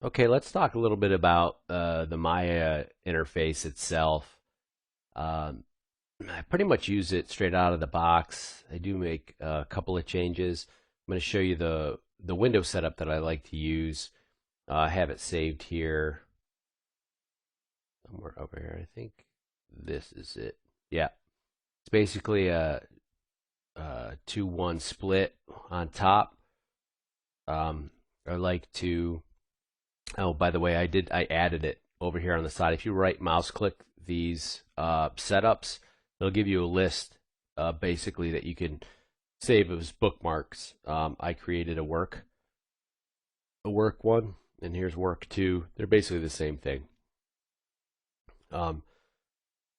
Okay, let's talk a little bit about the Maya interface itself. Um, I pretty much use it straight out of the box. I do make a couple of changes. I'm going to show you the window setup that I like to use. I have it saved here somewhere over here. I think this is it. Yeah, it's basically a 2-1 split on top. I like to. Oh, by the way, I added it over here on the side. If you right mouse click these setups, it'll give you a list basically that you can save as bookmarks. I created a work one, and here's work two. They're basically the same thing. Um,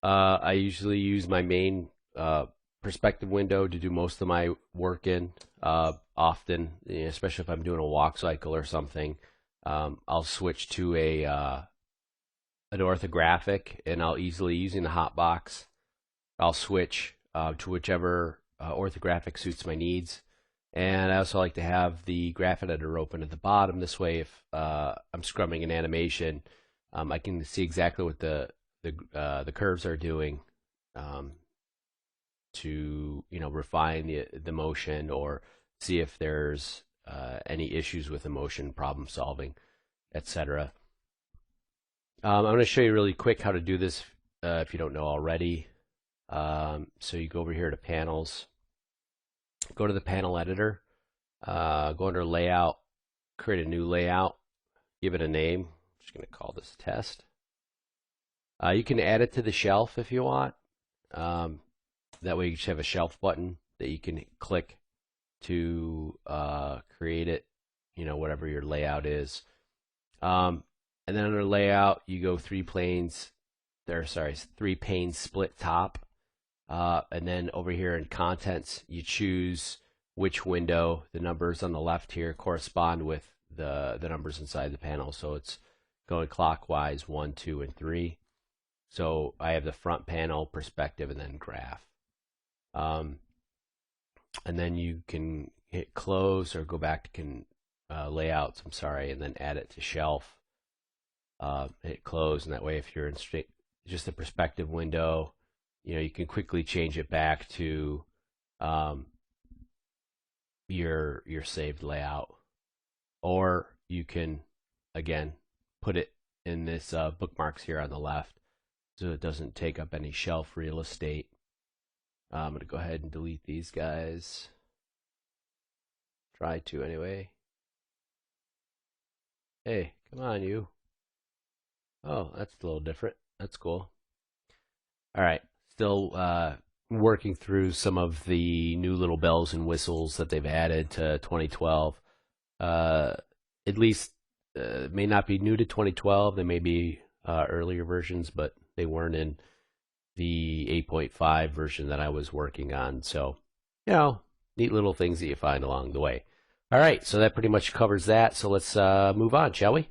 I usually use my main perspective window to do most of my work in. Often, especially if I'm doing a walk cycle or something, I'll switch to an orthographic, and I'll easily using the hotbox. I'll switch to whichever orthographic suits my needs. And I also like to have the graph editor open at the bottom. This way, if I'm scrubbing an animation, I can see exactly what the curves are doing to refine the motion or see if there's any issues with the motion, problem solving, etc. I'm going to show you really quick how to do this if you don't know already. So you go over here to panels, go to the panel editor, go under layout, create a new layout, give it a name. I'm just going to call this test. You can add it to the shelf if you want. That way you just have a shelf button that you can click to create it, whatever your layout is. And then under layout, you go three panes split top. And then over here in contents, you choose which window the numbers on the left here correspond with the numbers inside the panel. So it's going clockwise 1, 2, and 3. So I have the front panel, perspective, and then graph. And then you can hit close or go back to layouts, and then add it to shelf. Hit close, and that way if you're in just a perspective window, you can quickly change it back to your saved layout. Or you can, again, put it in this bookmarks here on the left so it doesn't take up any shelf real estate. I'm going to go ahead and delete these guys. Try to anyway. Hey, come on, you. Oh, that's a little different. That's cool. All right. Still working through some of the new little bells and whistles that they've added to 2012. At least may not be new to 2012. They may be earlier versions, but they weren't in the 8.5 version that I was working on. So, neat little things that you find along the way. All right, so that pretty much covers that. So let's move on, shall we?